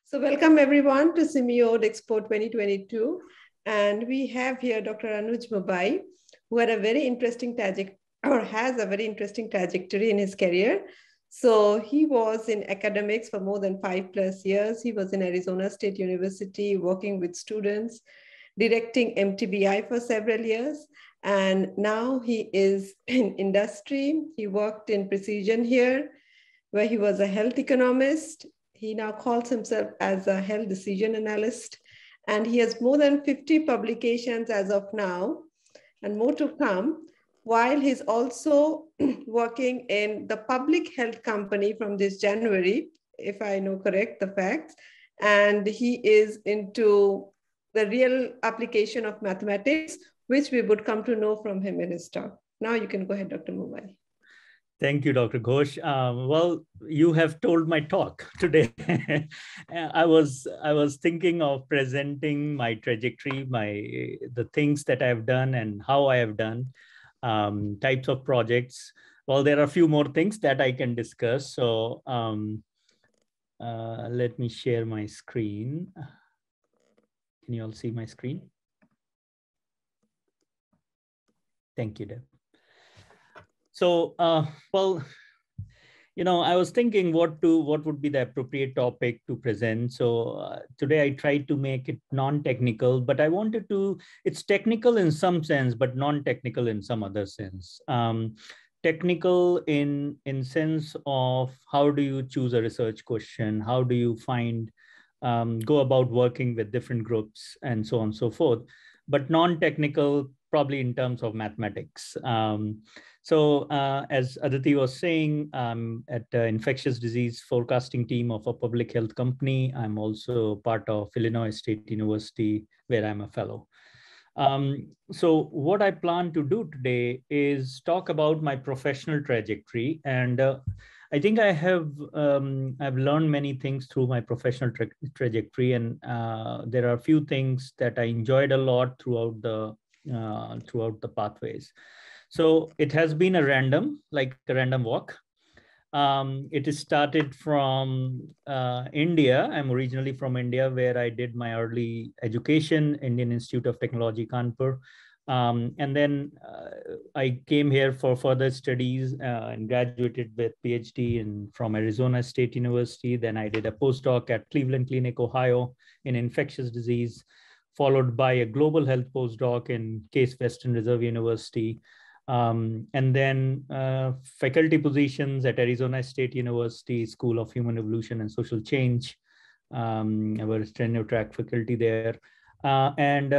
So welcome everyone to Simeo Expo 2022. And we have here Dr. Anuj Mubayi, who had a very interesting has a very interesting trajectory in his career. So he was in academics for more than 5+ years. He was in Arizona State University working with students, directing MTBI for several years. And now he is in industry. He worked in Precision here, where he was a health economist. He now calls himself as a health decision analyst, and he has more than 50 publications as of now, and more to come, while he's also working in the public health company from this January, if I know correct the facts, and he is into the real application of mathematics, which we would come to know from him in his talk. Now you can go ahead, Dr. Mubayi. Thank you, Dr. Ghosh. Well, you have told my talk today. I was thinking of presenting my trajectory, the things that I've done and how I have done, types of projects. Well, there are a few more things that I can discuss. So let me share my screen. Can you all see my screen? Thank you, Deb. So, well, you know, I was thinking what would be the appropriate topic to present. So today I tried to make it non-technical, but I wanted to, it's technical in some sense, but non-technical in some other sense. Technical in sense of how do you choose a research question? How do you go about working with different groups and so on and so forth, but non-technical probably in terms of mathematics. So as Aditi was saying, I'm at the Infectious Disease Forecasting team of a public health company. I'm also part of Illinois State University, where I'm a fellow. So what I plan to do today is talk about my professional trajectory. And I think I've learned many things through my professional trajectory. And there are a few things that I enjoyed a lot throughout the pathways. So it has been a random walk. It started from India. I'm originally from India, where I did my early education, Indian Institute of Technology, Kanpur. And then I came here for further studies and graduated with PhD from Arizona State University. Then I did a postdoc at Cleveland Clinic, Ohio, in infectious disease, followed by a global health postdoc in Case Western Reserve University. And then faculty positions at Arizona State University, School of Human Evolution and Social Change. I was tenure track faculty there. And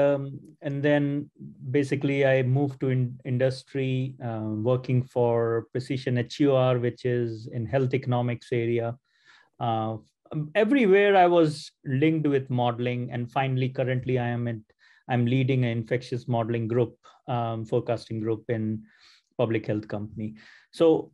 then basically I moved to industry, working for Precision HUR, which is in health economics area. Everywhere I was linked with modeling, and finally currently I'm leading an infectious modeling group, forecasting group in public health company. So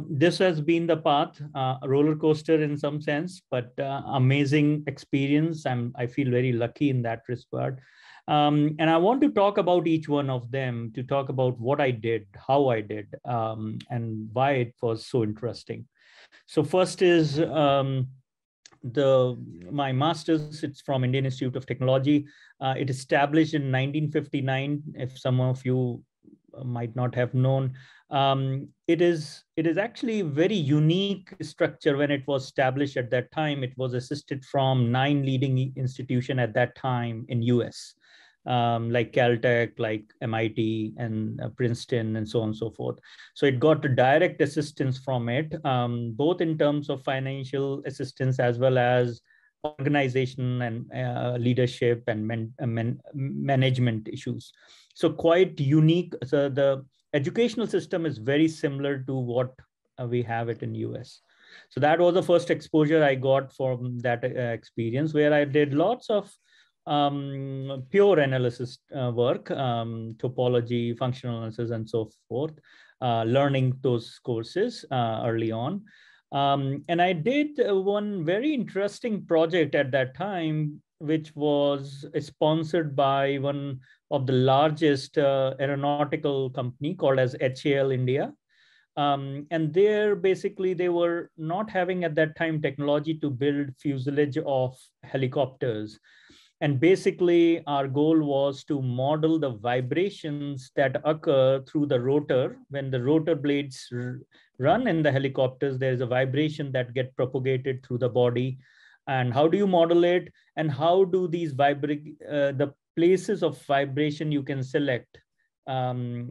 this has been the path, a roller coaster in some sense, but amazing experience. I feel very lucky in that respect. And I want to talk about each one of them, to talk about what I did, how I did, and why it was so interesting. So first is my master's. It's from Indian Institute of Technology. It established in 1959. If some of you might not have known, it is actually a very unique structure. When it was established at that time, it was assisted from 9 leading institutions at that time in US, like Caltech, like MIT and Princeton, and so on and so forth. So it got direct assistance from it, both in terms of financial assistance as well as organization and leadership and management issues. So quite unique. So the educational system is very similar to what we have it in US. So that was the first exposure I got from that experience, where I did lots of pure analysis work, topology, functional analysis, and so forth, learning those courses early on. And I did one very interesting project at that time, which was sponsored by one of the largest aeronautical company called as HAL India. And there, basically, they were not having at that time technology to build fuselage of helicopters. And basically, our goal was to model the vibrations that occur through the rotor. When the rotor blades run in the helicopters, there's a vibration that gets propagated through the body. And how do you model it? And how do these the places of vibration you can select? And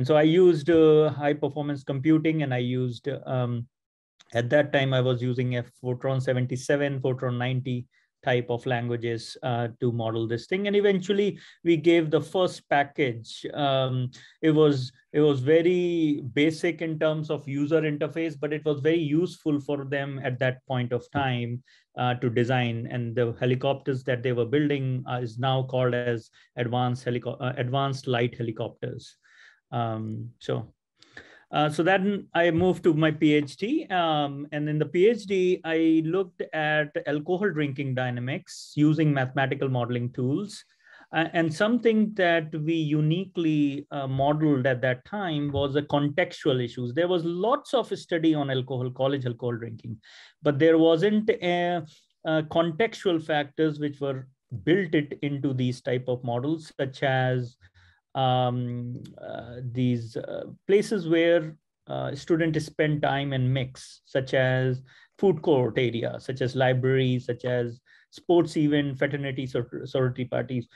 so I used high performance computing, and I used at that time I was using a Fortran 77, Fortran 90 type of languages to model this thing. And eventually we gave the first package. It was very basic in terms of user interface, but it was very useful for them at that point of time to design. And the helicopters that they were building is now called as advanced light helicopters. So then I moved to my PhD. And in the PhD, I looked at alcohol drinking dynamics using mathematical modeling tools. And something that we uniquely modeled at that time was the contextual issues. There was lots of study on alcohol, college alcohol drinking, but there wasn't contextual factors which were built it into these type of models, such as these places where students spend time and mix, such as food court area, such as libraries, such as sports event, fraternity, sorority parties.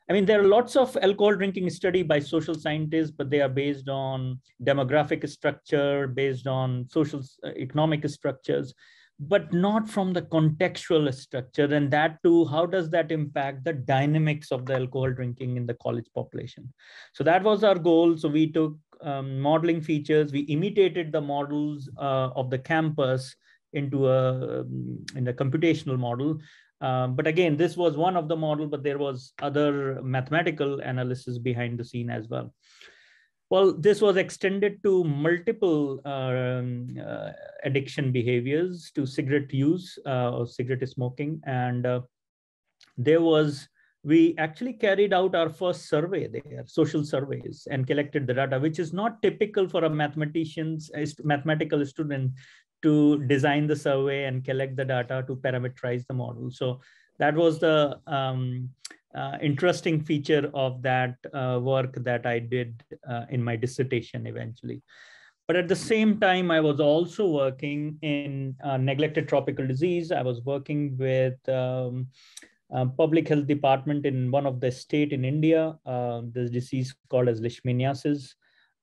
I mean, there are lots of alcohol drinking study by social scientists, but they are based on demographic structure, based on social economic structures, but not from the contextual structure. And that too, how does that impact the dynamics of the alcohol drinking in the college population? So that was our goal. So we took modeling features, we imitated the models of the campus into a computational model. But again, this was one of the model, but there was other mathematical analysis behind the scene as well. Well, this was extended to multiple addiction behaviors, to cigarette use or cigarette smoking. And we actually carried out our first survey there, social surveys, and collected the data, which is not typical for a mathematical student to design the survey and collect the data to parameterize the model. So that was the interesting feature of that work that I did in my dissertation eventually. But at the same time, I was also working in neglected tropical disease. I was working with public health department in one of the state in India. This disease called as leishmaniasis.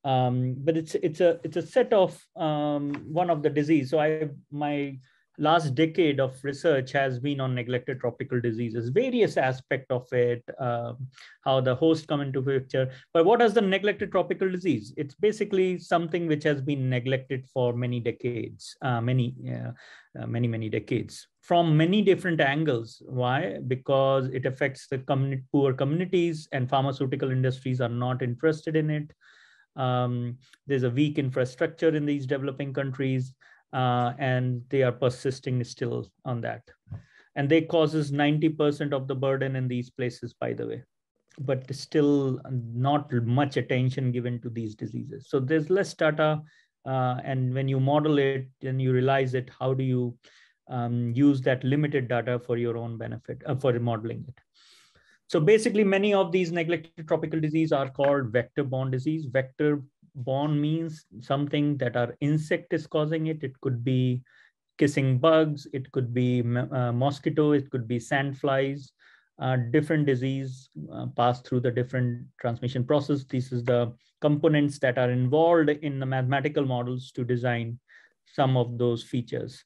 But it's a set of one of the disease. So my last decade of research has been on neglected tropical diseases, various aspects of it, how the host come into picture. But what is the neglected tropical disease? It's basically something which has been neglected for many decades, many decades, from many different angles. Why? Because it affects the poor communities, and pharmaceutical industries are not interested in it. There's a weak infrastructure in these developing countries. And they are persisting still on that. And they causes 90% of the burden in these places, by the way, but still not much attention given to these diseases. So there's less data. And when you model it, then you realize that how do you use that limited data for your own benefit, for modeling it. So basically, many of these neglected tropical diseases are called vector-borne disease. Vector-borne means something that our insect is causing it. It could be kissing bugs. It could be mosquito. It could be sandflies. Different disease pass through the different transmission process. This is the components that are involved in the mathematical models to design some of those features.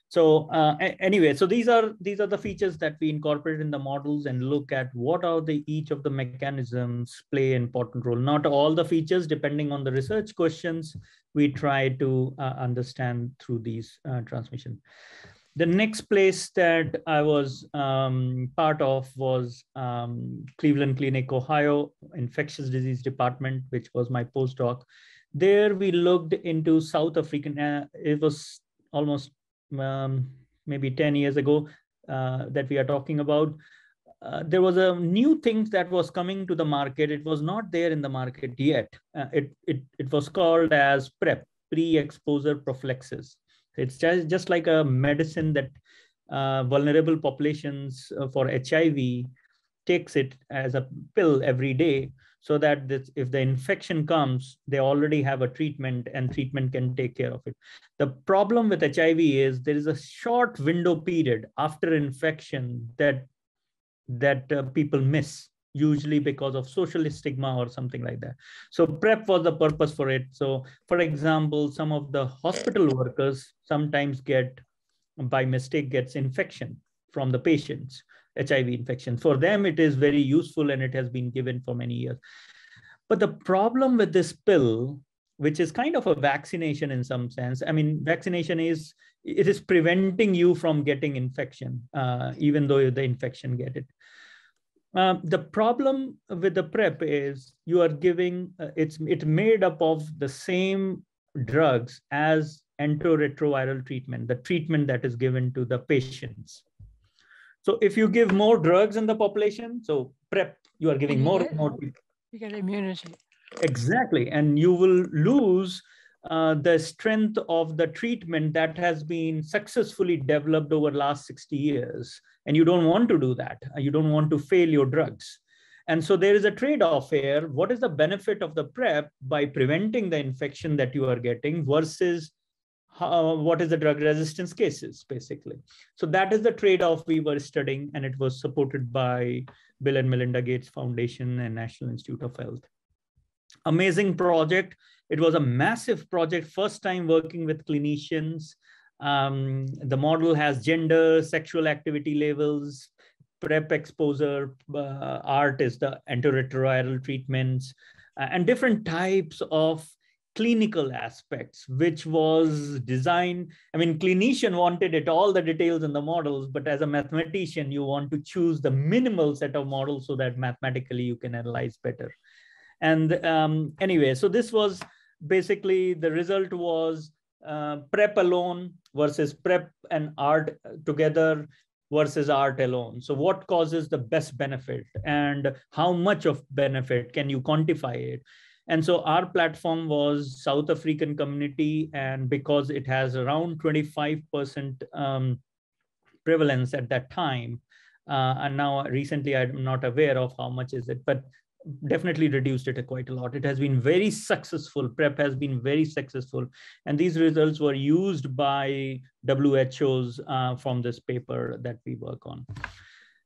So anyway, so these are the features that we incorporate in the models and look at what are each of the mechanisms play an important role. Not all the features, depending on the research questions, we try to understand through these transmission. The next place that I was part of was Cleveland Clinic, Ohio, Infectious Disease Department, which was my postdoc. There we looked into South African, it was almost maybe 10 years ago that we are talking about. there was a new thing that was coming to the market. It was not there in the market yet. It was called as PrEP, pre-exposure prophylaxis. It's just like a medicine that vulnerable populations for HIV takes it as a pill every day, so that this, if the infection comes, they already have a treatment and treatment can take care of it. The problem with HIV is there is a short window period after infection that people miss, usually because of social stigma or something like that. So PrEP was the purpose for it. So for example, some of the hospital workers sometimes by mistake gets infection from the patients, HIV infection. For them, it is very useful and it has been given for many years. But the problem with this pill, which is kind of a vaccination in some sense, I mean, vaccination is preventing you from getting infection, even though the infection get it. The problem with the PrEP is you are giving, it's made up of the same drugs as antiretroviral treatment, the treatment that is given to the patients. So if you give more drugs in the population, so PrEP, you are giving more and more people. You get immunity. Exactly. And you will lose the strength of the treatment that has been successfully developed over the last 60 years. And you don't want to do that. You don't want to fail your drugs. And so there is a trade-off here. What is the benefit of the PrEP by preventing the infection that you are getting versus what is the drug resistance cases, basically. So that is the trade-off we were studying, and it was supported by Bill and Melinda Gates Foundation and National Institute of Health. Amazing project. It was a massive project, first time working with clinicians. The model has gender, sexual activity levels, PrEP exposure, ART is the antiretroviral treatments, and different types of clinical aspects, which was designed. I mean, clinician wanted it, all the details in the models, but as a mathematician, you want to choose the minimal set of models so that mathematically you can analyze better. And anyway, so this was basically, the result was PrEP alone versus PrEP and ART together versus ART alone. So what causes the best benefit and how much of benefit can you quantify it? And so our platform was South African community, and because it has around 25% prevalence at that time, and now recently I'm not aware of how much is it, but definitely reduced it quite a lot. It has been very successful. PrEP has been very successful. And these results were used by WHO's from this paper that we work on.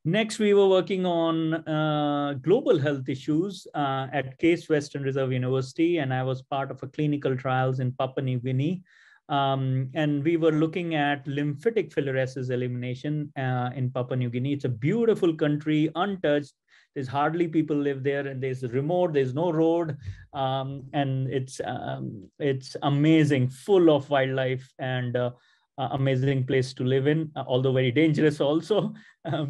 Next, we were working on global health issues at Case Western Reserve University, and I was part of a clinical trials in Papua New Guinea. And we were looking at lymphatic filariasis elimination in Papua New Guinea. It's a beautiful country, untouched. There's hardly people live there, and there's remote, there's no road, and it's amazing, full of wildlife, and amazing place to live in, although very dangerous also,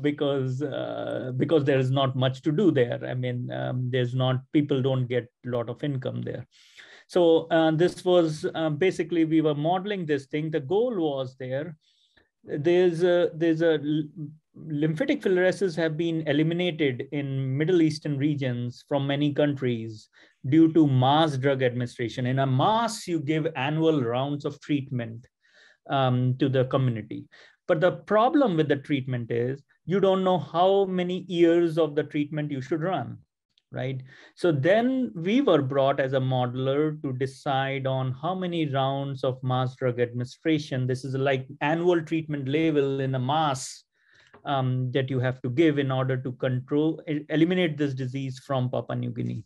because there is not much to do there. I mean, people don't get a lot of income there. So this was basically, we were modeling this thing. The goal was there's a lymphatic filariasis have been eliminated in Middle Eastern regions from many countries due to mass drug administration. In a mass, you give annual rounds of treatment to the community. But the problem with the treatment is you don't know how many years of the treatment you should run, right? So then we were brought as a modeler to decide on how many rounds of mass drug administration. This is like annual treatment level in a mass that you have to give in order to eliminate this disease from Papua New Guinea.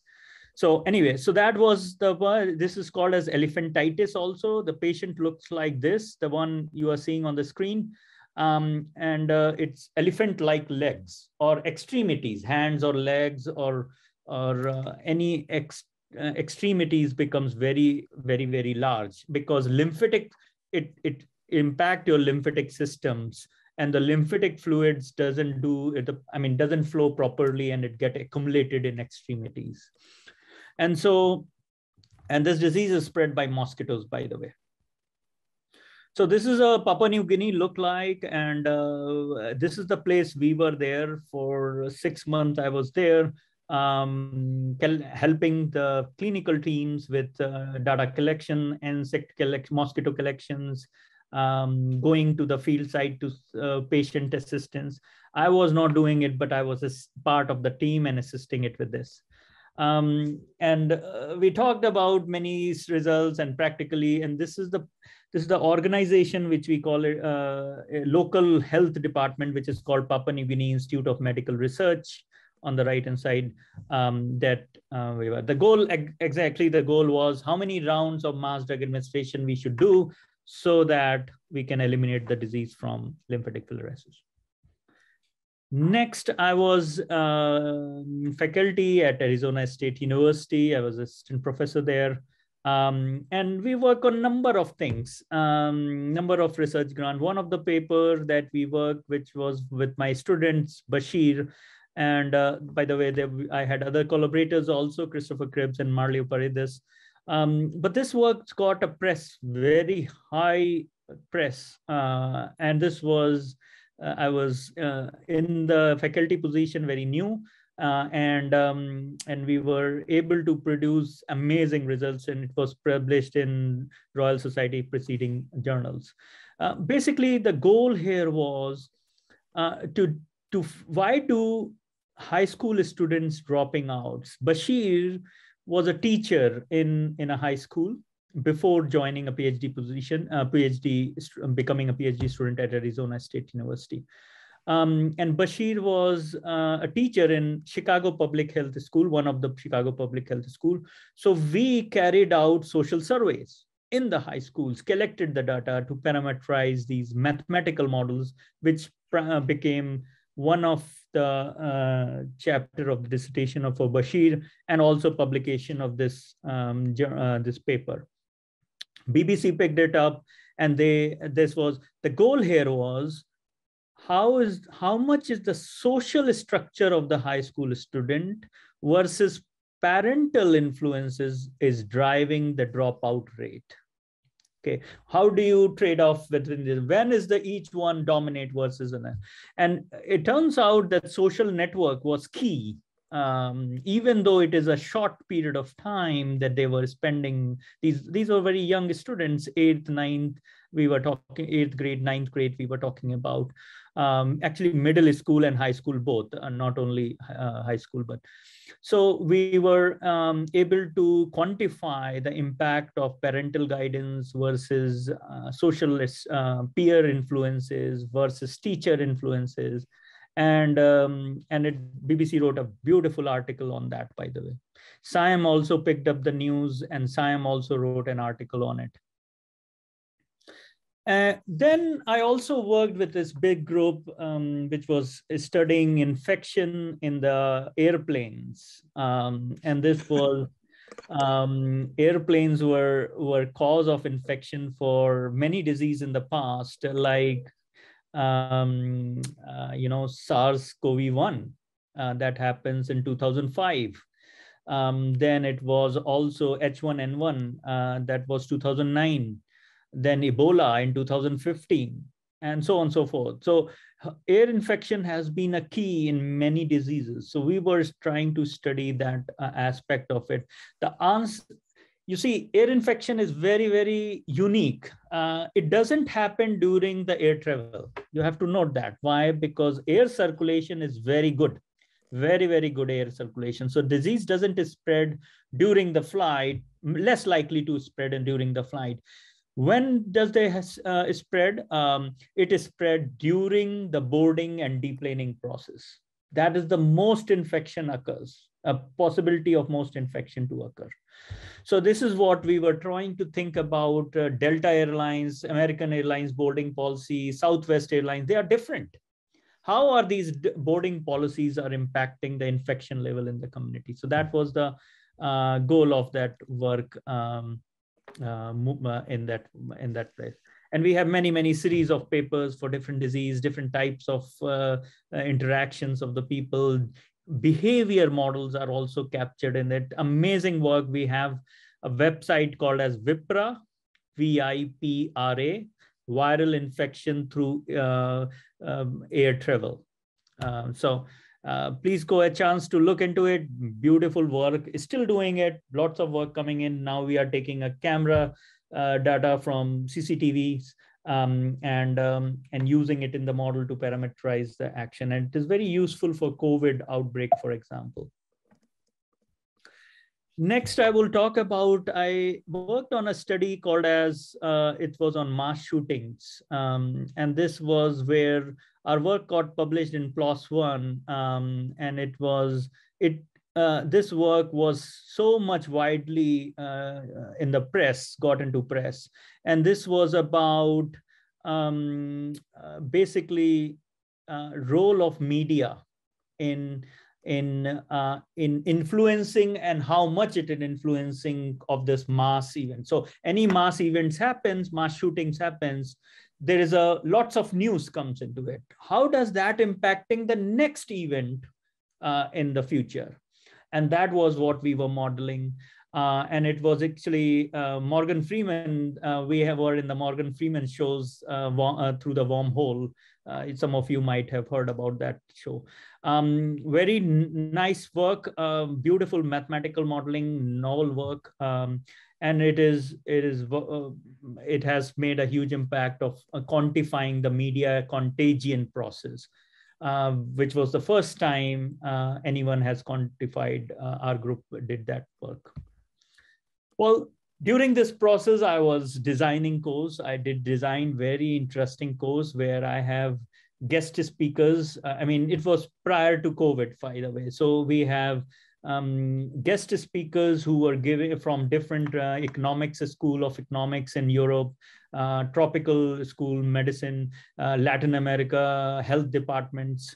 So anyway, so that was this is called as elephantitis also. The patient looks like this, the one you are seeing on the screen. And it's elephant-like legs or extremities, hands or legs or any extremities becomes very, very, very large because lymphatic, it impact your lymphatic systems, and the lymphatic fluids doesn't flow properly, and it get accumulated in extremities. And so, and this disease is spread by mosquitoes, by the way. So this is a Papua New Guinea look like, and this is the place we were there for 6 months. I was there helping the clinical teams with data collection, insect collection, mosquito collections, going to the field site to patient assistance. I was not doing it, but I was a part of the team and assisting it with this. And we talked about many results and practically, and this is the organization which we call it a local health department, which is called Papua New Guinea Institute of Medical Research on the right hand side. The goal, exactly the goal was how many rounds of mass drug administration we should do so that we can eliminate the disease from lymphatic filariasis. Next, I was faculty at Arizona State University. I was assistant professor there. And we work on a number of things, number of research grants. One of the paper that we worked, which was with my students, Bashir. And by the way, I had other collaborators also, Christopher Krebs and Marley Paredes. But this work got a press, very high press. And this was, I was in the faculty position, very new, and we were able to produce amazing results, and it was published in Royal Society preceding journals. Basically, the goal here was why do high school students dropping out? Bashir was a teacher in a high school before joining a PhD position, becoming a PhD student at Arizona State University. And Bashir was a teacher in Chicago Public Health School, one of the Chicago Public Health School. So we carried out social surveys in the high schools, collected the data to parameterize these mathematical models, which became one of the chapter of the dissertation of Bashir, and also publication of this this paper. BBC picked it up, and the goal here was how much is the social structure of the high school student versus parental influences is driving the dropout rate. Okay, how do you trade off between this? When is the each one dominate versus another? And it turns out that social network was key. Even though it is a short period of time that they were spending, these were very young students, 8th, 9th, we were talking 8th grade, 9th grade, we were talking about. Actually middle school and high school both, not only high school, but so we were able to quantify the impact of parental guidance versus social peer influences versus teacher influences. And BBC wrote a beautiful article on that, by the way. Siam also picked up the news, and Siam also wrote an article on it. Then I also worked with this big group, which was studying infection in the airplanes. And this was, airplanes were cause of infection for many diseases in the past, like SARS-CoV-1 that happens in 2005. Then it was also H1N1 that was 2009. Then Ebola in 2015, and so on and so forth. So air infection has been a key in many diseases. So we were trying to study that aspect of it. The answer, you see, air infection is very, very unique. It doesn't happen during the air travel. You have to note that. Why? Because air circulation is very good. Very, very good air circulation. So disease doesn't spread during the flight, less likely to spread during the flight. When does they spread? It is spread during the boarding and deplaning process. That is the most infection occurs, a possibility of most infection to occur. So this is what we were trying to think about. Delta Airlines, American Airlines boarding policy, Southwest Airlines, they are different. How are these boarding policies are impacting the infection level in the community? So that was the goal of that work. In that place, and we have many series of papers for different disease, different types of interactions of the people. Behavior models are also captured in that amazing work. We have a website called as VIPRA, VIPRA, viral infection through air travel. Please go a chance to look into it. Beautiful work. Still doing it. Lots of work coming in. Now we are taking a camera data from CCTVs and using it in the model to parameterize the action. And it is very useful for COVID outbreak, for example. Next, I will talk about, I worked on a study called as, it was on mass shootings. And this was where our work got published in PLOS One. And it was, this work was so much widely in the press, got into press. And this was about basically role of media in influencing and how much it is influencing of this mass event. So any mass events happens, mass shootings happens, there is lots of news comes into it. How does that impacting the next event in the future? And that was what we were modeling. And it was actually Morgan Freeman. We were in the Morgan Freeman shows through the wormhole. Some of you might have heard about that show. Very nice work, beautiful mathematical modeling, novel work, and it has made a huge impact of quantifying the media contagion process, which was the first time anyone has quantified. Our group did that work. Well, during this process, I was designing course. I did design very interesting course where I have guest speakers. I mean, it was prior to COVID, by the way. So we have guest speakers who were given from different economics, school of economics in Europe, tropical school medicine, Latin America, health departments.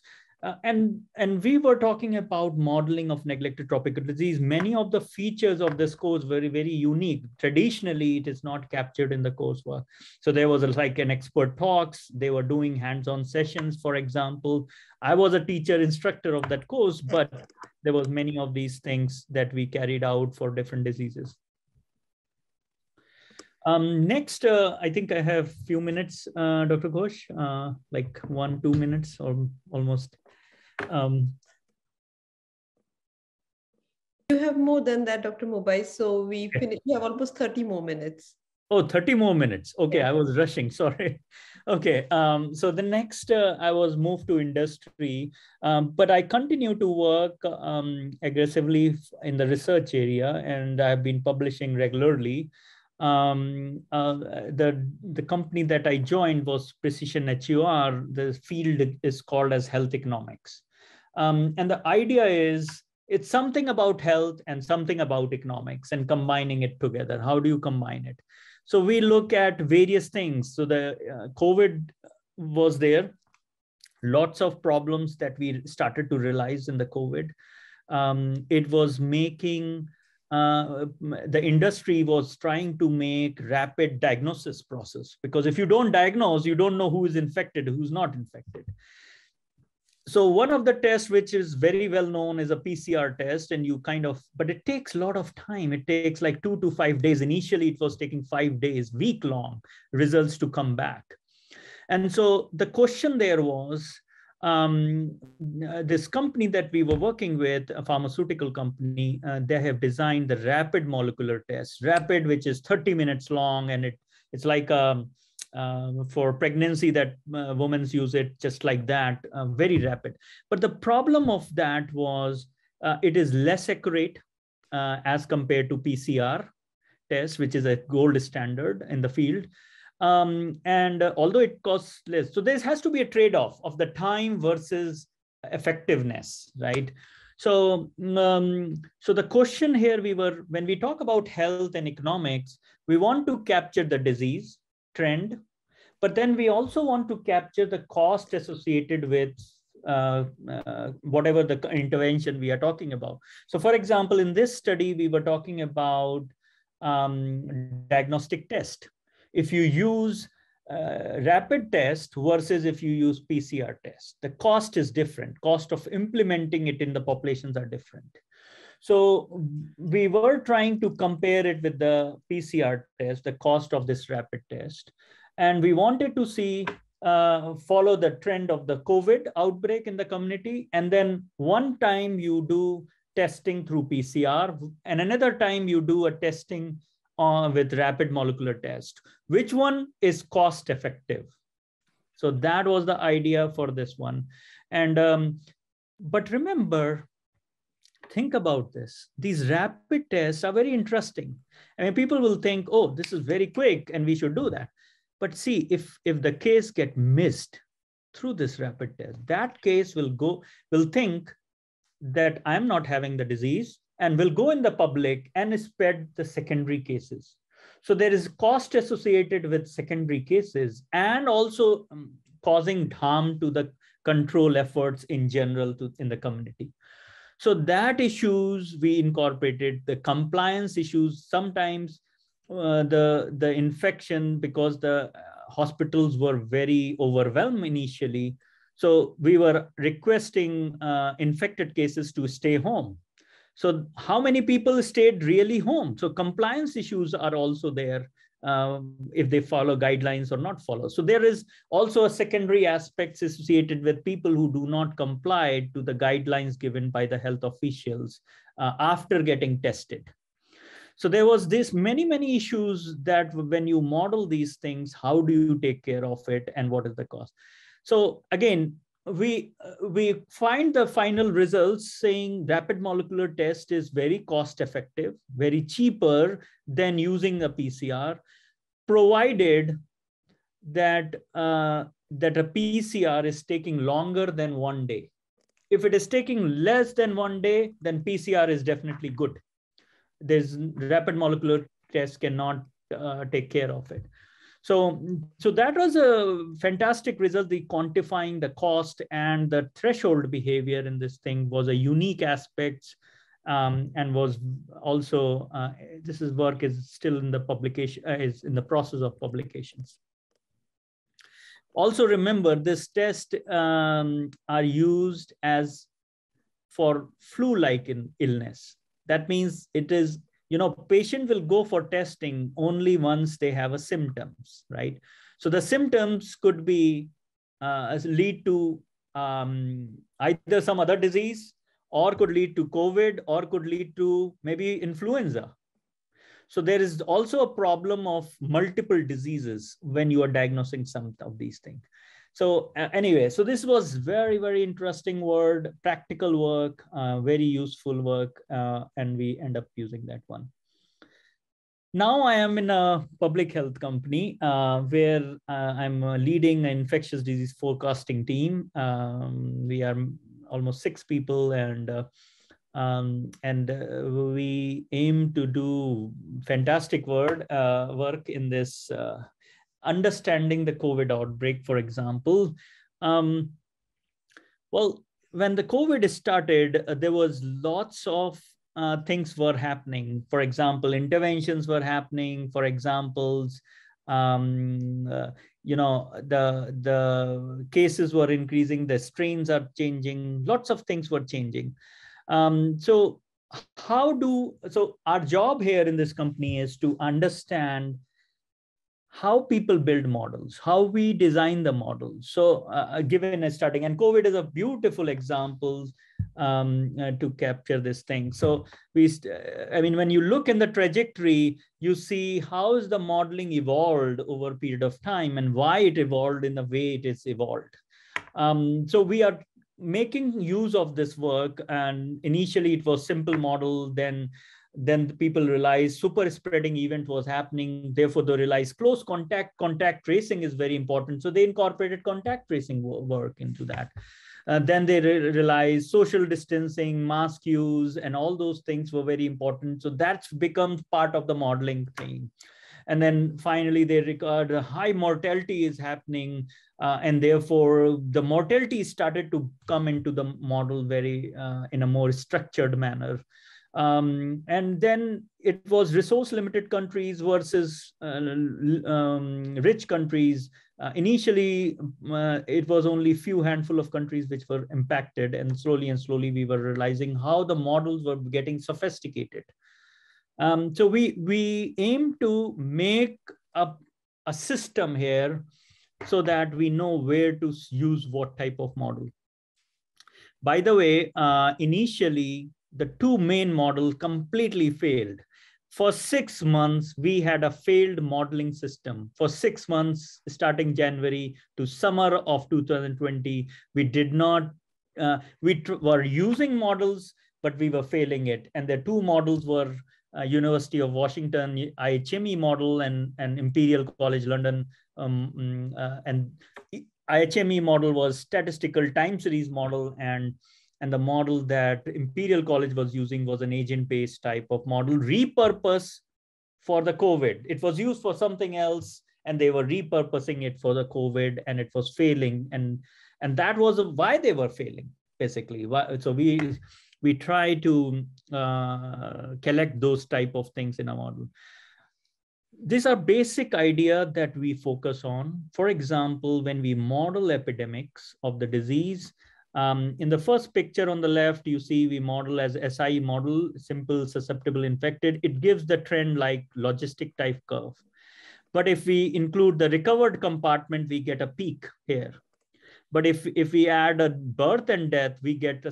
And we were talking about modeling of neglected tropical disease. Many of the features of this course were very unique. Traditionally, it is not captured in the coursework. So there was like an expert talks. They were doing hands-on sessions, for example. I was a teacher instructor of that course, but there was many of these things that we carried out for different diseases. Next, I think I have a few minutes, Dr. Ghosh, like 1-2 minutes or almost. You have more than that, Dr. Mubayi. So we have almost 30 more minutes. Oh, 30 more minutes. Okay, Yeah. I was rushing, sorry. Okay, so the next, I was moved to industry, but I continue to work aggressively in the research area, and I've been publishing regularly. The company that I joined was Precision HUR. The field is called as health economics. And the idea is it's something about health and something about economics and combining it together. How do you combine it? So we look at various things. So the COVID was there. Lots of problems that we started to realize in the COVID. It was making, the industry was trying to make rapid diagnosis process, because if you don't diagnose, you don't know who is infected, who's not infected. So one of the tests, which is very well known, is a PCR test, and you kind of, but it takes a lot of time. It takes like 2 to 5 days. Initially, it was taking 5 days, week-long results to come back. And so the question there was, this company that we were working with, a pharmaceutical company, they have designed the rapid molecular test, rapid, which is 30 minutes long, and it's like for pregnancy that women use it just like that, very rapid. But the problem of that was it is less accurate as compared to PCR test, which is a gold standard in the field. And although it costs less, so there has to be a trade-off of the time versus effectiveness, right? So, so the question here, when we talk about health and economics, we want to capture the disease trend, but then we also want to capture the cost associated with whatever the intervention we are talking about. So for example, in this study, we were talking about diagnostic test. If you use rapid test versus if you use PCR test, the cost is different. Cost of implementing it in the populations are different. So we were trying to compare it with the PCR test, the cost of this rapid test. And we wanted to see, follow the trend of the COVID outbreak in the community. And then one time you do testing through PCR, and another time you do a testing with rapid molecular test. Which one is cost effective? So that was the idea for this one. And but remember, think about this. These rapid tests are very interesting. I mean, people will think, oh, this is very quick and we should do that. But see, if the case get missed through this rapid test, that case will think that I'm not having the disease and will go in the public and spread the secondary cases. So there is cost associated with secondary cases and also causing harm to the control efforts in general in the community. So that issues we incorporated, the compliance issues, sometimes the infection, because the hospitals were very overwhelmed initially. So we were requesting infected cases to stay home. So how many people stayed really home? So compliance issues are also there, if they follow guidelines or not follow. So there is also a secondary aspects associated with people who do not comply to the guidelines given by the health officials after getting tested. So there was this many issues that when you model these things, how do you take care of it and what is the cost? So again, we find the final results saying rapid molecular test is very cost effective, very cheaper than using a PCR, provided that that a PCR is taking longer than 1 day. If it is taking less than 1 day, then PCR is definitely good. There's rapid molecular test cannot take care of it. So that was a fantastic result. The quantifying the cost and the threshold behavior in this thing was a unique aspect, and was also this work is still in the publication, is in the process of publications. Also remember, this test are used as for flu-like illness. That means it is, patient will go for testing only once they have a symptoms, right? So the symptoms could be lead to either some other disease, or could lead to COVID, or could lead to maybe influenza. So there is also a problem of multiple diseases when you are diagnosing some of these things. So anyway, so this was very interesting work, practical work, very useful work, and we end up using that one. Now I am in a public health company where I'm leading an infectious disease forecasting team. We are almost 6 people, and we aim to do fantastic work in this understanding the COVID outbreak, for example. Well, when the COVID started, there was lots of things were happening. For example, interventions were happening. For examples, the cases were increasing, the strains are changing, lots of things were changing. So our job here in this company is to understand how people build models, how we design the models. So given a starting, and COVID is a beautiful example to capture this thing. So when you look in the trajectory, you see how is the modeling evolved over a period of time and why it evolved in the way it is evolved. So we are making use of this work, and initially it was simple model, then the people realized super spreading event was happening. Therefore, they realized close contact tracing is very important. So they incorporated contact tracing work into that. Then they realized social distancing, mask use, and all those things were very important. So that's become part of the modeling thing. And then finally, they record high mortality is happening. And therefore, the mortality started to come into the model very in a more structured manner. And then it was resource limited countries versus rich countries. Initially, it was only few handful of countries which were impacted, and slowly we were realizing how the models were getting sophisticated. So we aim to make a a system here so that we know where to use what type of model. By the way, initially, the two main models completely failed. For 6 months, we had a failed modeling system. For 6 months, starting January to summer of 2020, we did not, we were using models, but we were failing it. And the two models were University of Washington IHME model and Imperial College London. And IHME model was statistical time series model, and the model that Imperial College was using was an agent-based type of model, repurposed for the COVID. It was used for something else, and they were repurposing it for the COVID, and it was failing. And that was why they were failing, basically. So we try to collect those type of things in a model. These are basic ideas that we focus on. For example, when we model epidemics of the disease, in the first picture on the left, you see we model as SI model, simple, susceptible, infected. It gives the trend like logistic type curve. But if we include the recovered compartment, we get a peak here. But if we add a birth and death, we get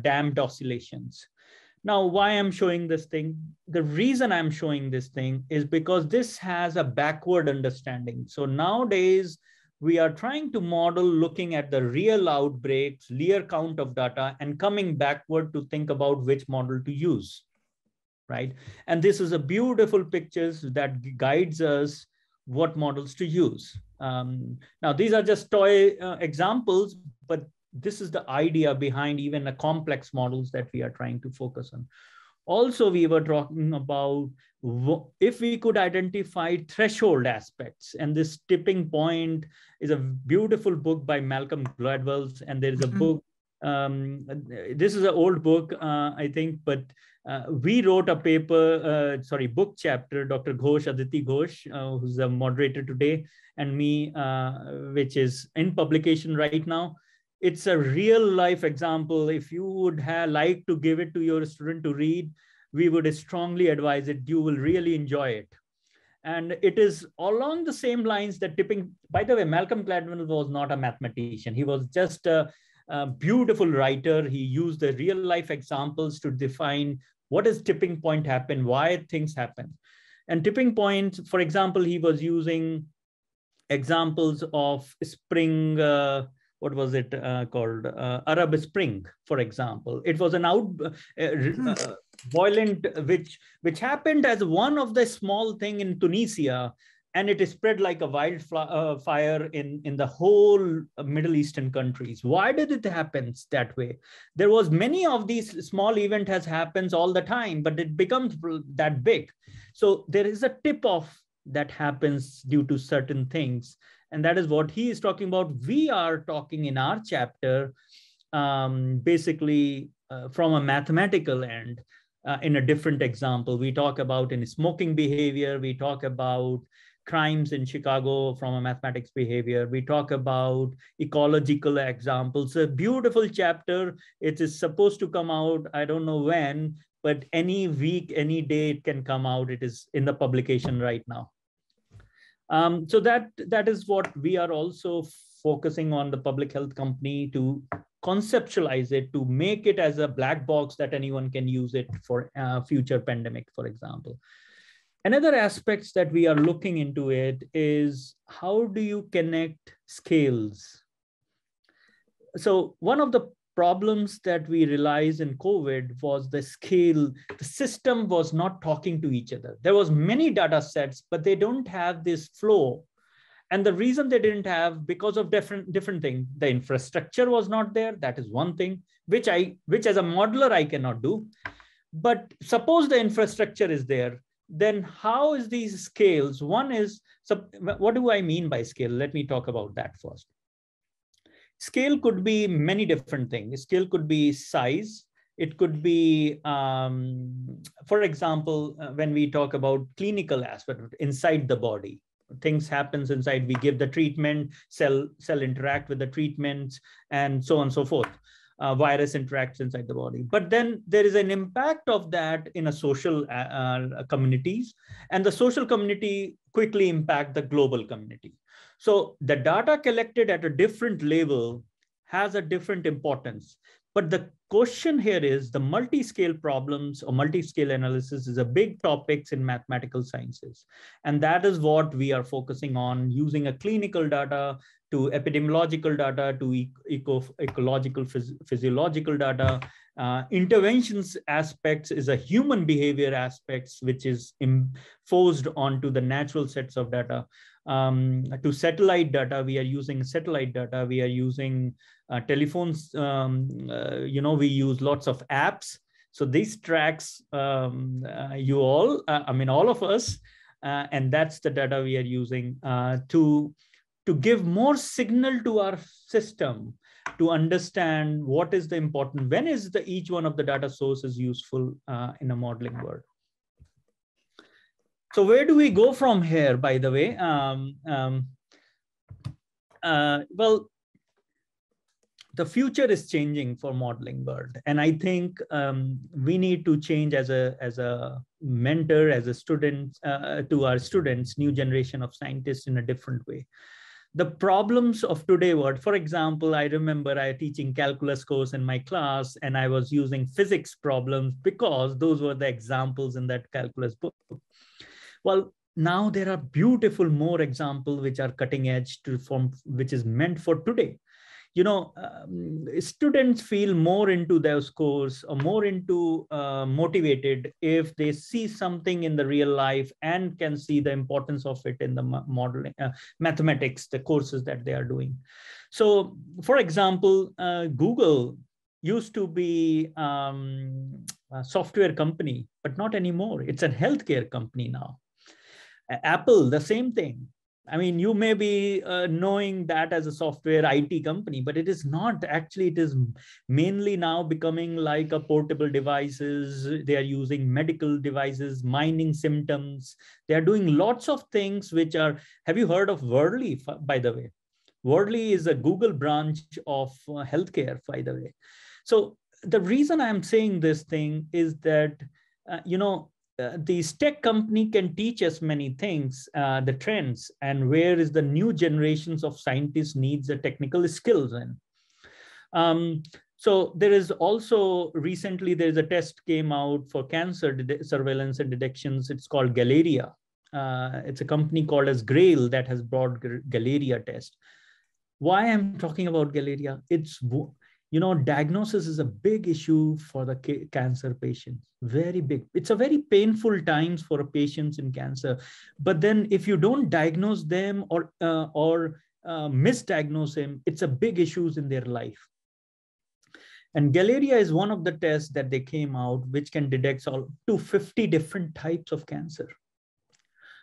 damped oscillations. Now, why I'm showing this thing? The reason I'm showing this thing is because this has a backward understanding. So nowadays, we are trying to model looking at the real outbreaks, Lear count of data, and coming backward to think about which model to use, right? And this is a beautiful picture that guides us what models to use. Now, these are just toy examples, but this is the idea behind even the complex models that we are trying to focus on. Also, we were talking about if we could identify threshold aspects, and this tipping point is a beautiful book by Malcolm Gladwell, and there is a book, this is an old book, I think, but we wrote a paper, book chapter, Dr. Ghosh, Aditi Ghosh, who's a moderator today, and me, which is in publication right now. It's a real life example. If you would like to give it to your student to read, we would strongly advise it. You will really enjoy it. And it is along the same lines that tipping, by the way, Malcolm Gladwell was not a mathematician. He was just a beautiful writer. He used the real life examples to define what is tipping point happen, why things happen. And tipping point, for example, he was using examples of spring, what was it called? Arab Spring, for example. It was an violent, which happened as one of the small thing in Tunisia, and it is spread like a wildfire in the whole Middle Eastern countries. Why did it happen that way? There was many of these small event has happens all the time, but it becomes that big. So there is a tip off that happens due to certain things. And that is what he is talking about. We are talking in our chapter, basically from a mathematical end, in a different example. We talk about in smoking behavior. We talk about crimes in Chicago from a mathematics behavior. We talk about ecological examples. A beautiful chapter. It is supposed to come out, I don't know when, but any week, any day it can come out. It is in the publication right now. So that is what we are also focusing on, the public health company, to conceptualize it, to make it as a black box that anyone can use it for future pandemic, for example. Another aspects that we are looking into it is how do you connect scales? So one of the problems that we realized in COVID was the scale. The system was not talking to each other. There was many data sets, but they don't have this flow. And the reason they didn't have, because of different things, the infrastructure was not there. That is one thing, which as a modeler, I cannot do. But suppose the infrastructure is there, then how is these scales? One is, so what do I mean by scale? Let me talk about that first. Scale could be many different things. Scale could be size. It could be, for example, when we talk about clinical aspect inside the body, things happens inside, we give the treatment, cell interact with the treatments, and so on and so forth. virus interacts inside the body. But then there is an impact of that in a social communities, and the social community quickly impact the global community. So the data collected at a different level has a different importance. But the question here is the multi-scale problems or multi-scale analysis is a big topic in mathematical sciences. And that is what we are focusing on, using a clinical data to epidemiological data to ecological, physiological data. Interventions aspects is a human behavior aspects, which is imposed onto the natural sets of data. To satellite data, we are using satellite data. We are using telephones. We use lots of apps. So this tracks you all, all of us, and that's the data we are using to give more signal to our system to understand what is the important, when is the each one of the data sources useful in a modeling world. So where do we go from here, by the way? Well, the future is changing for modeling world. And I think we need to change as a mentor, as a student, to our students, new generation of scientists in a different way. The problems of today world, for example, I remember I teaching calculus course in my class, and I was using physics problems because those were the examples in that calculus book. Well, now there are beautiful more examples which are cutting edge which is meant for today. Students feel more into those course or more into motivated if they see something in the real life and can see the importance of it in the modeling, mathematics, the courses that they are doing. So, for example, Google used to be a software company, but not anymore. It's a healthcare company now. Apple, the same thing. I mean, you may be knowing that as a software IT company, but it is not. Actually, it is mainly now becoming like a portable devices. They are using medical devices, mining symptoms. They are doing lots of things which are, have you heard of Wordly, by the way? Wordly is a Google branch of healthcare, by the way. So the reason I'm saying this thing is that, these tech company can teach us many things, the trends, and where is the new generations of scientists needs the technical skills in. So there is also recently there is a test came out for cancer surveillance and detections. It's called Galeria. It's a company called as Grail that has brought Galeria test. Why I'm talking about Galeria? It's diagnosis is a big issue for the cancer patients, very big. It's a very painful times for patients in cancer. But then if you don't diagnose them or misdiagnose them, it's a big issues in their life. And Galeria is one of the tests that they came out, which can detect all to 50 different types of cancer.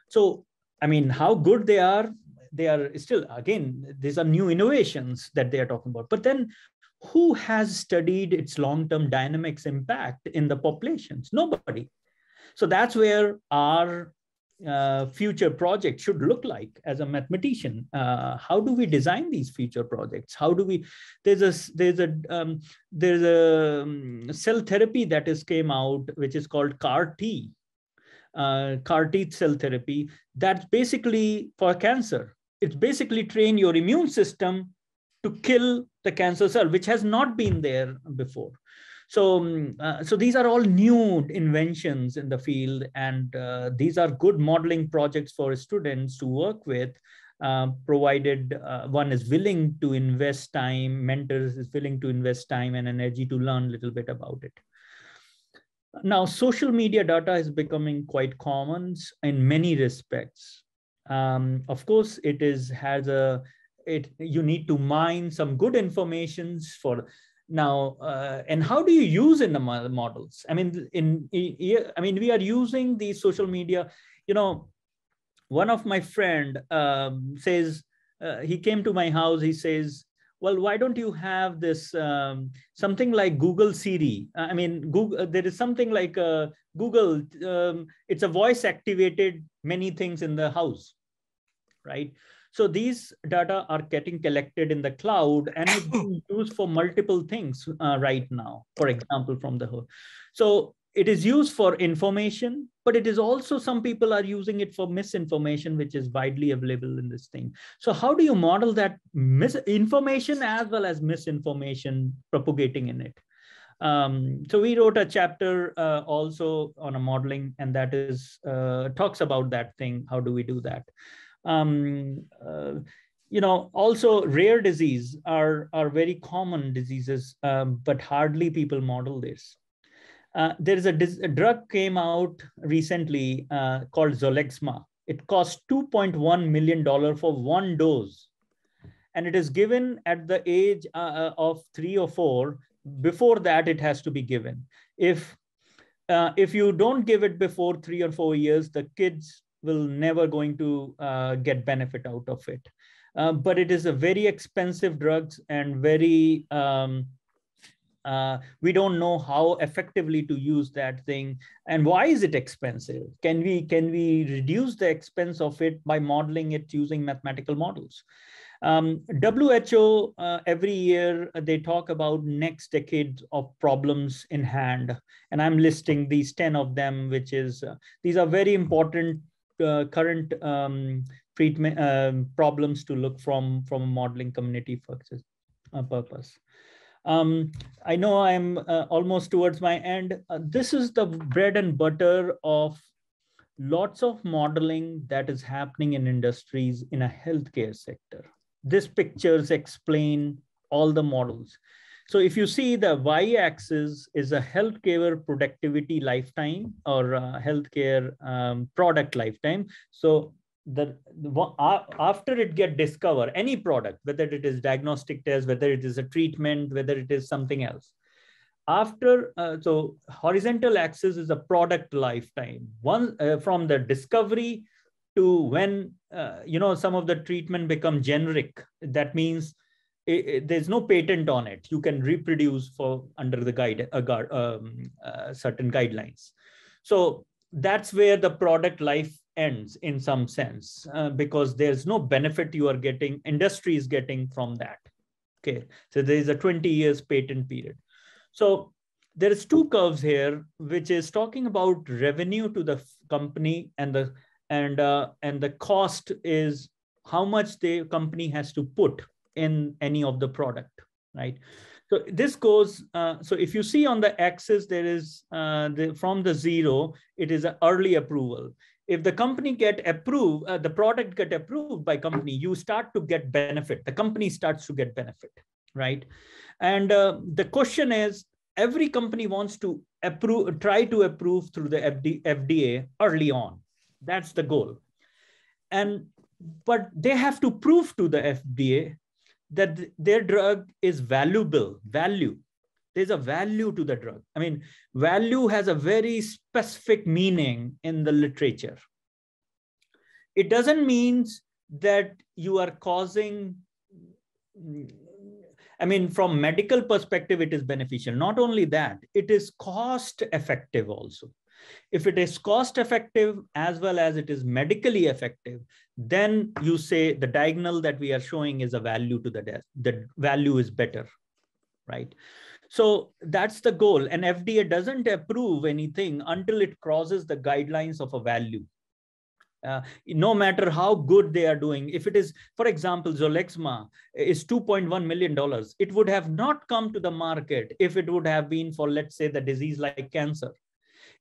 So, I mean, how good they are still, again, these are new innovations that they are talking about. But then who has studied its long-term dynamics impact in the populations? Nobody. So that's where our future project should look like as a mathematician. How do we design these future projects? How do we? There's a cell therapy that is came out, which is called CAR-T, CAR-T cell therapy. That's basically for cancer. It's basically train your immune system to kill the cancer cell, which has not been there before. So, so these are all new inventions in the field, and these are good modeling projects for students to work with, provided one is willing to invest time, mentors is willing to invest time and energy to learn a little bit about it. Now, social media data is becoming quite common in many respects. Of course, you need to mine some good informations for now. And how do you use in the models? I mean, we are using the social media. One of my friend says, he came to my house, he says, well, why don't you have this something like Google Siri? Google, there is something like Google, it's a voice activated many things in the house, right? So these data are getting collected in the cloud and it's being used for multiple things right now, for example, from the whole. So it is used for information, but it is also, some people are using it for misinformation, which is widely available in this thing. So how do you model that misinformation as well as misinformation propagating in it? So we wrote a chapter also on a modeling, and that is talks about that thing. How do we do that? Also rare disease are very common diseases, but hardly people model this. There is a drug came out recently called Zolexma. It cost $2.1 million for one dose. And it is given at the age of 3 or 4. Before that, it has to be given. If you don't give it before 3 or 4 years, the kids will never going to get benefit out of it. But it is a very expensive drugs and very, we don't know how effectively to use that thing. And why is it expensive? Can we reduce the expense of it by modeling it using mathematical models? WHO, every year, they talk about next decade of problems in hand. And I'm listing these 10 of them, which is, these are very important current treatment problems to look from a modeling community purpose. I know I'm almost towards my end. This is the bread and butter of lots of modeling that is happening in industries in a healthcare sector. These pictures explain all the models. So if you see, the y-axis is a healthcare productivity lifetime, or healthcare product lifetime. So after it get discovered, any product, whether it is diagnostic test, whether it is a treatment, whether it is something else, after, so horizontal axis is a product lifetime. One from the discovery to when some of the treatment become generic. That means there's no patent on it. You can reproduce for under the certain guidelines. So that's where the product life ends in some sense, because there's no benefit you are getting, industry is getting from that. Okay, so there is a 20 years patent period. So there is two curves here, which is talking about revenue to the company, and the cost is how much the company has to put in any of the product, right? So this goes, so if you see on the axis, there is from the 0, it is an early approval. If the company get approved, the product get approved by company, you start to get benefit. The company starts to get benefit, right? And the question is, every company wants to try to approve through the FDA early on. That's the goal. But they have to prove to the FDA that their drug is valuable. There's a value to the drug. I mean, value has a very specific meaning in the literature. It doesn't mean that you are causing, I mean, from medical perspective, it is beneficial. Not only that, it is cost effective also. If it is cost effective as well as it is medically effective, then you say the diagonal that we are showing is a value to the value is better, right? So that's the goal. And FDA doesn't approve anything until it crosses the guidelines of a value. No matter how good they are doing. If it is, for example, Zolexma is $2.1 million, it would have not come to the market if it would have been for, let's say, the disease like cancer.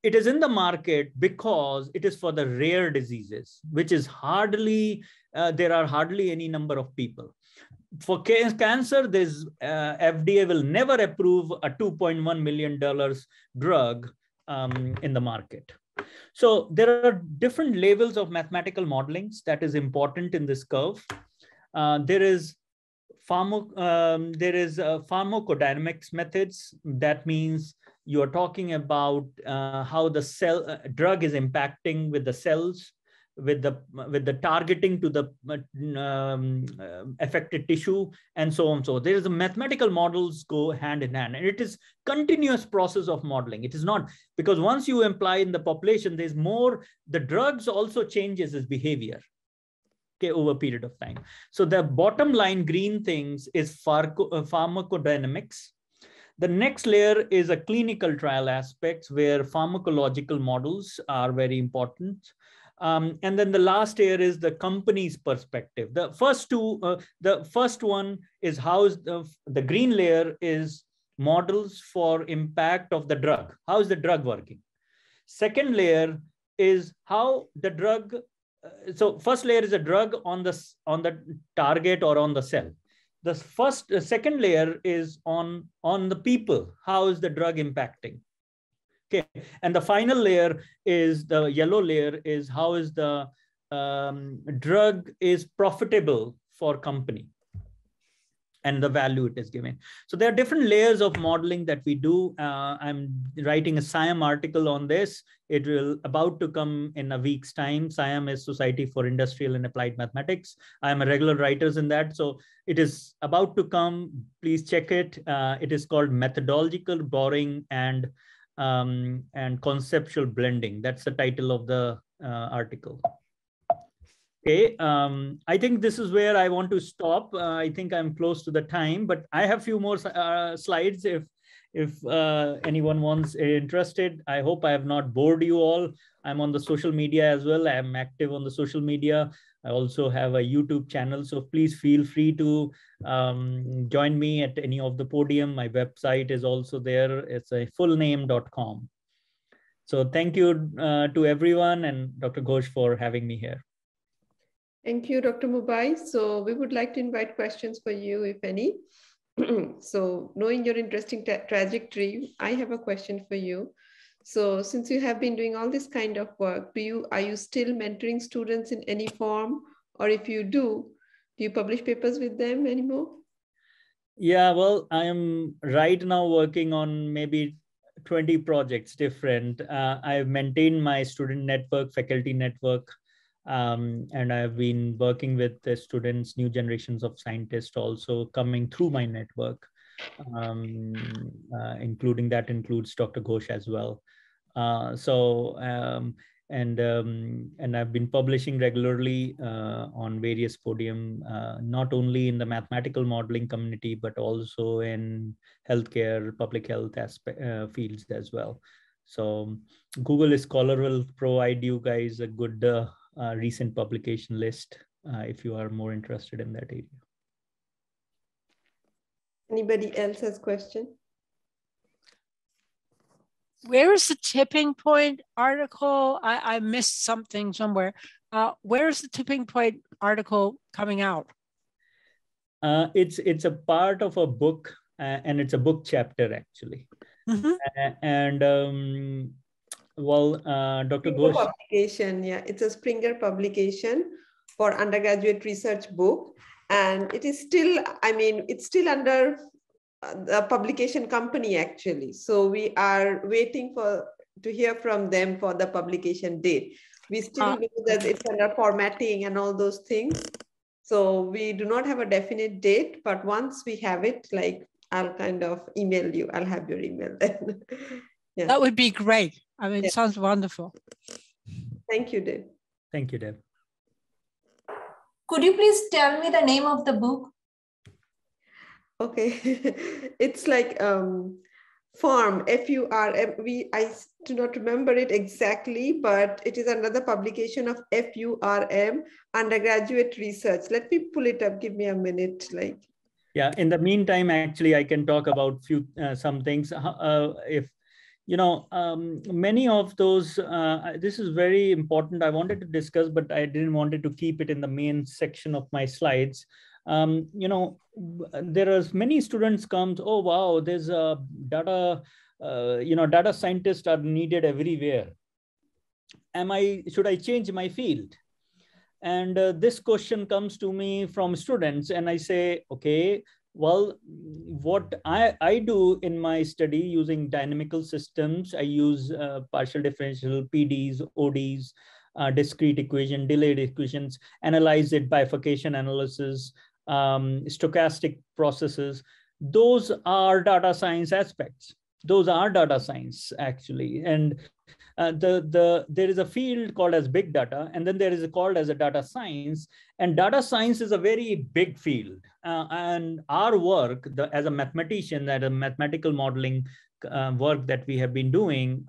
It is in the market because it is for the rare diseases, which is hardly, there are hardly any number of people. For cancer, this FDA will never approve a $2.1 million drug in the market. So there are different levels of mathematical modelings that is important in this curve. There is pharmacodynamics methods. That means you are talking about how the cell drug is impacting with the cells, with the targeting to the affected tissue, and so on. So there is a mathematical models go hand in hand, and it is continuous process of modeling. It is not, because once you imply in the population, there's more, the drugs also changes its behavior. okay, over a period of time. So the bottom line green things is pharmacodynamics. The next layer is a clinical trial aspects where pharmacological models are very important. And then the last layer is the company's perspective. The first two, the first one is how is the green layer is models for impact of the drug. How is the drug working? Second layer is how the drug, so first layer is a drug on the target or on the cell. The second layer is on the people. How is the drug impacting? Okay, and the final layer is the yellow layer is how is the drug is profitable for company and the value it is given. So there are different layers of modeling that we do. I'm writing a SIAM article on this. It will about to come in a week's time. SIAM is Society for Industrial and Applied Mathematics. I am a regular writer in that. So it is about to come. Please check it. It is called Methodological Borrowing and Conceptual Blending. That's the title of the article. Okay, I think this is where I want to stop. I think I'm close to the time, but I have a few more slides if anyone wants interested. I hope I have not bored you all. I'm on the social media as well. I'm active on the social media. I also have a YouTube channel, so please feel free to join me at any of the podium. My website is also there. It's a fullname.com. So thank you to everyone and Dr. Ghosh for having me here. Thank you, Dr. Mubayi. So we would like to invite questions for you, if any. So knowing your interesting trajectory, I have a question for you. So since you have been doing all this kind of work, are you still mentoring students in any form? Or if you do you publish papers with them anymore? Yeah, well, I am right now working on maybe 20 projects different. I've maintained my student network, faculty network, and I've been working with the students, new generations of scientists also coming through my network, including that includes Dr. Ghosh as well. And I've been publishing regularly on various podium, not only in the mathematical modeling community, but also in healthcare, public health fields as well. So Google Scholar will provide you guys a good recent publication list if you are more interested in that area. Anybody else has question? Where is the tipping point article? I missed something somewhere. Where is the tipping point article coming out? It's a part of a book, and it's a book chapter actually. And well, Dr. Ghosh. Publication, yeah, it's a Springer publication for undergraduate research book, and it is still, I mean, it's still under the publication company actually. So we are waiting to hear from them for the publication date. We still know that it's under formatting and all those things. So we do not have a definite date, but once we have it, like I'll kind of email you. I'll have your email then. Yeah. That would be great. I mean, it sounds wonderful. Thank you, Deb. Thank you, Deb. Could you please tell me the name of the book? Okay, it's like FURM, F-U-R-M. I do not remember it exactly, but it is another publication of FURM, undergraduate research. Let me pull it up. Give me a minute. Like. Yeah. In the meantime, actually, I can talk about some things. If you know, many of those. This is very important. I wanted to discuss, but I didn't want to keep it in the main section of my slides. You know, there are many students comes, oh, wow, there's a data, you know, data scientists are needed everywhere. Should I change my field? And this question comes to me from students and I say, okay, well, what I do in my study using dynamical systems, I use partial differential, PDs, ODs, discrete equation, delayed equations, analyze it, bifurcation analysis, stochastic processes. Those are data science aspects. Those are data science actually. And there is a field called as big data, and then there is called as a data science. And data science is a very big field. And our work as a mathematician, that a mathematical modeling work that we have been doing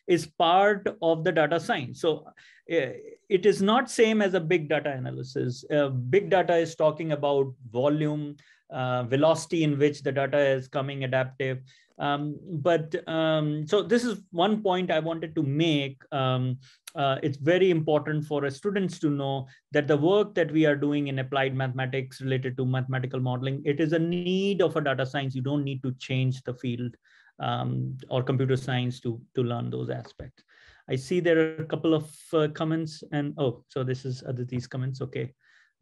is part of the data science. So it is not same as a big data analysis. Big data is talking about volume, velocity in which the data is coming adaptive. So this is one point I wanted to make. It's very important for students to know that the work that we are doing in applied mathematics related to mathematical modeling, it is a need of a data science. You don't need to change the field or computer science to learn those aspects. I see there are a couple of comments, and so this is Aditi's comments. Okay.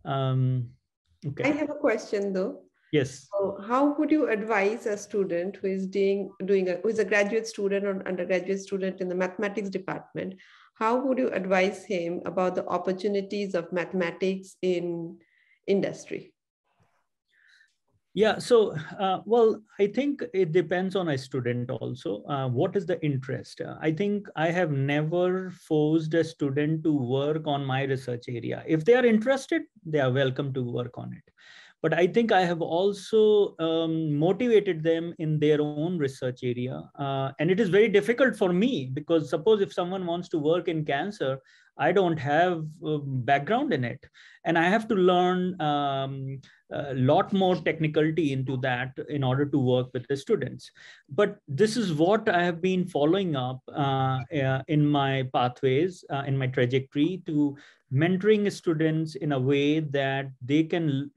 Okay. I have a question though. Yes. So how would you advise a student who is who is a graduate student or undergraduate student in the mathematics department? How would you advise him about the opportunities of mathematics in industry? Yeah, so, well, I think it depends on a student also. What is the interest? I think I have never forced a student to work on my research area. If they are interested, they are welcome to work on it. But I think I have also motivated them in their own research area. And it is very difficult for me, because suppose if someone wants to work in cancer, I don't have background in it. And I have to learn a lot more technicality into that in order to work with the students. But this is what I have been following up in my pathways, in my trajectory, to mentoring students in a way that they can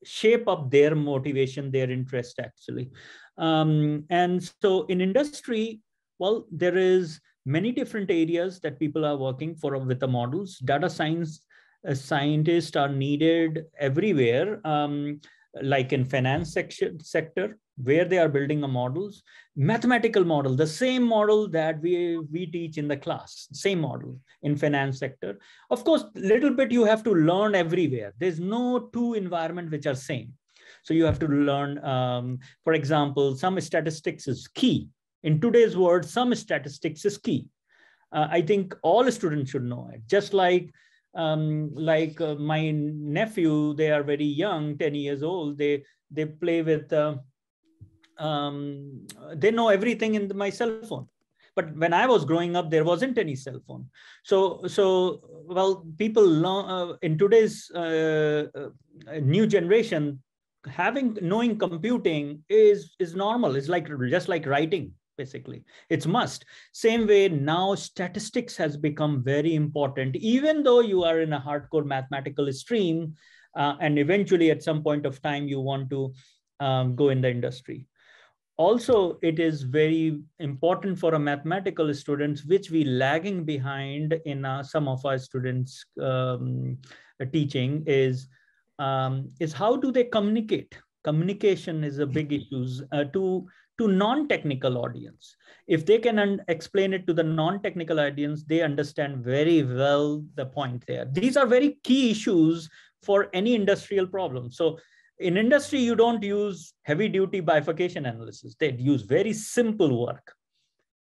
shape up their motivation, their interest actually. And so in industry, well, there is many different areas that people are working for with the models. Data science scientists are needed everywhere, like in finance sector, where they are building a models, mathematical model, the same model that we teach in the class, same model in finance sector. Of course, little bit you have to learn everywhere. There's no two environment which are same. So you have to learn, for example, some statistics is key. In today's world, some statistics is key. I think all students should know it. Just like my nephew, they are very young, 10 years old. They play with, they know everything in my cell phone. But when I was growing up, there wasn't any cell phone. So well, people in today's new generation, knowing computing is normal. It's like just like writing. Basically, it's must. Same way now, statistics has become very important, even though you are in a hardcore mathematical stream, and eventually at some point of time you want to go in the industry. Also, it is very important for a mathematical students, which we lagging behind in some of our students teaching is how do they communicate? Communication is a big issue to non-technical audience. If they can explain it to the non-technical audience, they understand very well the point there. These are very key issues for any industrial problem. So in industry, you don't use heavy duty bifurcation analysis. They use very simple work,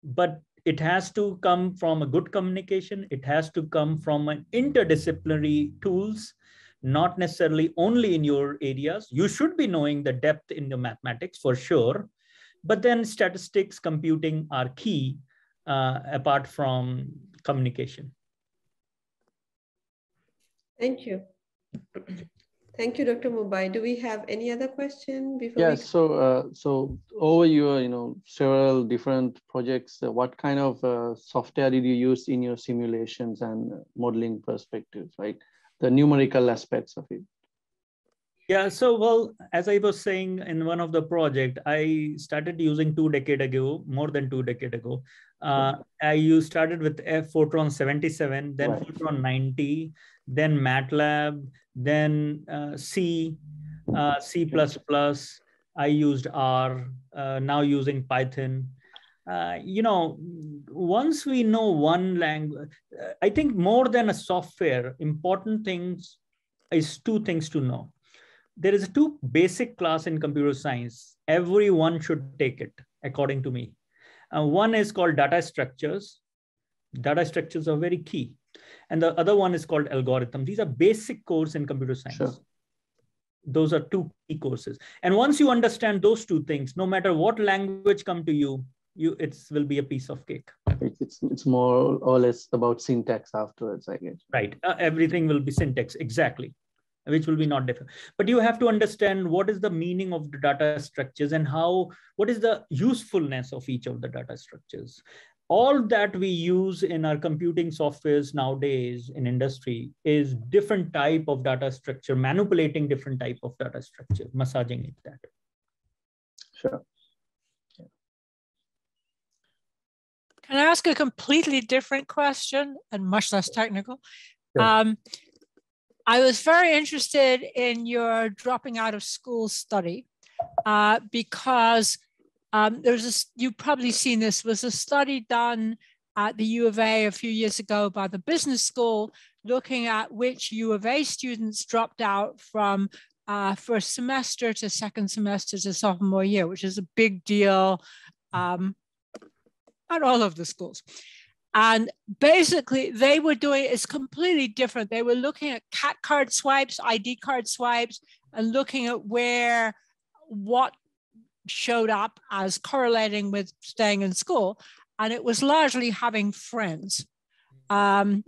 but it has to come from a good communication. It has to come from an interdisciplinary tools, not necessarily only in your areas. You should be knowing the depth in the mathematics for sure, but then statistics, computing are key apart from communication. Thank you. Thank you, Dr. Mubayi. Do we have any other question before? Yeah, so over your several different projects, what kind of software did you use in your simulations and modeling perspective, right? The numerical aspects of it. Yeah, so well, as I was saying in one of the project, I started using 2 decades ago, more than 2 decades ago. I started with Fortran 77, then right. Fortran 90, then MATLAB, then C, C++. I used R, now using Python. Once we know one language, I think more than a software, important things is 2 things to know. There is a 2 basic class in computer science. Everyone should take it, according to me. One is called data structures. Data structures are very key. And the other one is called algorithm. These are basic courses in computer science. Sure. Those are two key courses. And once you understand those two things, no matter what language come to you, it will be a piece of cake. It's more or less about syntax afterwards, I guess. Right. Everything will be syntax, exactly, which will be not different. But you have to understand what is the meaning of the data structures and what is the usefulness of each of the data structures. All that we use in our computing softwares nowadays in industry is different type of data structure, manipulating different type of data structure, massaging it that. Sure. Can I ask a completely different question and much less technical? Sure. I was very interested in your dropping out of school study because you've probably seen this, was a study done at the U of A a few years ago by the business school, looking at which U of A students dropped out from first semester to second semester to sophomore year, which is a big deal at all of the schools. And basically they were doing, it's completely different. They were looking at CAT card swipes, ID card swipes, and looking at what showed up as correlating with staying in school. And it was largely having friends. And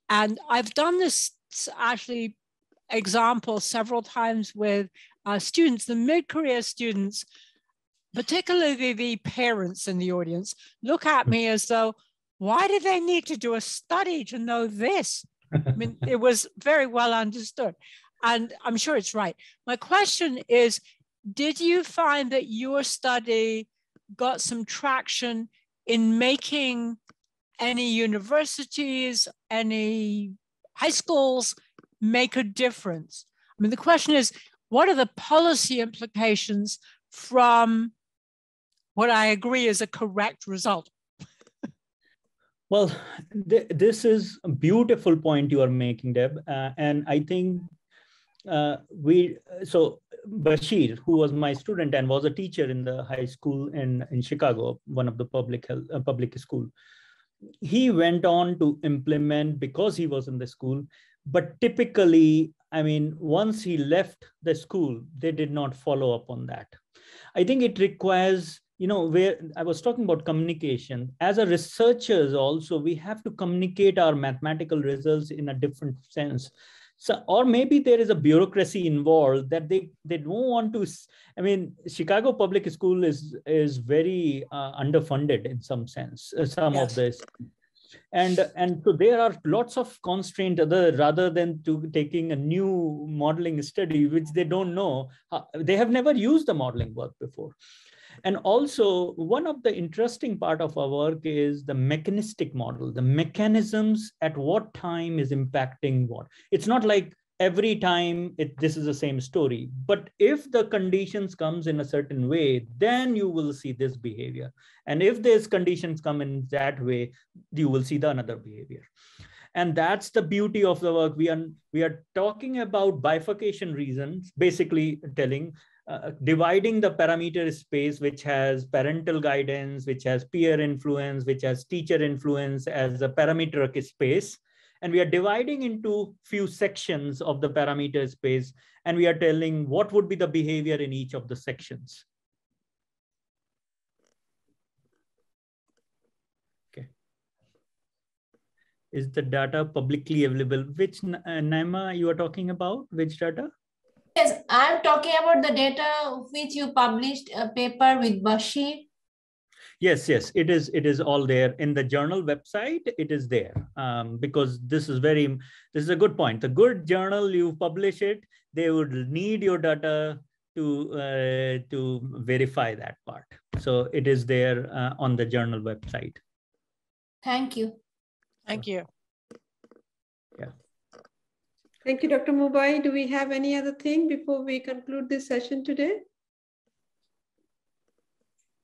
I've done this actually example several times with students, the mid-career students, particularly the parents in the audience, look at me as though, why do they need to do a study to know this? I mean, it was very well understood. And I'm sure it's right. My question is, did you find that your study got some traction in making any universities, any high schools make a difference? I mean, the question is, what are the policy implications from what I agree is a correct result? Well, this is a beautiful point you are making, Deb. And I think Bashir, who was my student and was a teacher in the high school in Chicago, one of the public school, he went on to implement because he was in the school. But typically, I mean, once he left the school, they did not follow up on that. I think it requires, where I was talking about communication. As a researchers also, we have to communicate our mathematical results in a different sense. So, or maybe there is a bureaucracy involved that they don't want to. I mean, Chicago public school is very underfunded in some sense. Some of this, and so there are lots of constraints rather than taking a new modeling study which they don't know. They have never used the modeling work before. And also, one of the interesting part of our work is the mechanistic model, the mechanisms at what time is impacting what. It's not like every time this is the same story, but if the conditions comes in a certain way, then you will see this behavior. And if these conditions come in that way, you will see the another behavior. And that's the beauty of the work. We are talking about bifurcation reasons, basically telling, dividing the parameter space, which has parental guidance, which has peer influence, which has teacher influence as a parameter space. And we are dividing into few sections of the parameter space. And we are telling what would be the behavior in each of the sections. Okay. Is the data publicly available? Which, Naima, you are talking about? Which data? Yes, I'm talking about the data which you published a paper with Bashir. Yes, it is all there in the journal website. It is there because this is a good point. The good journal, you publish it, they would need your data to verify that part. So it is there on the journal website. Thank you. Thank you. Yeah. Thank you, Dr. Mubayi. Do we have any other thing before we conclude this session today?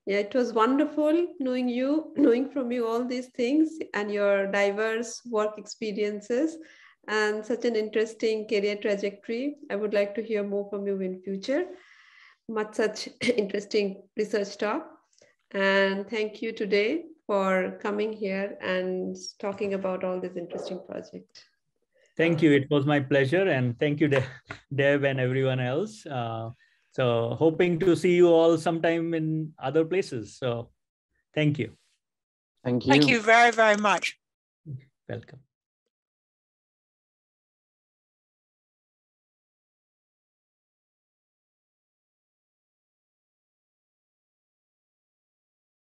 Yeah, it was wonderful knowing from you all these things and your diverse work experiences and such an interesting career trajectory. I would like to hear more from you in future. Such interesting research talk. And thank you today for coming here and talking about all this interesting project. Thank you. It was my pleasure. And thank you, Deb and everyone else. So hoping to see you all sometime in other places. So thank you. Thank you. Thank you very, very much. Welcome.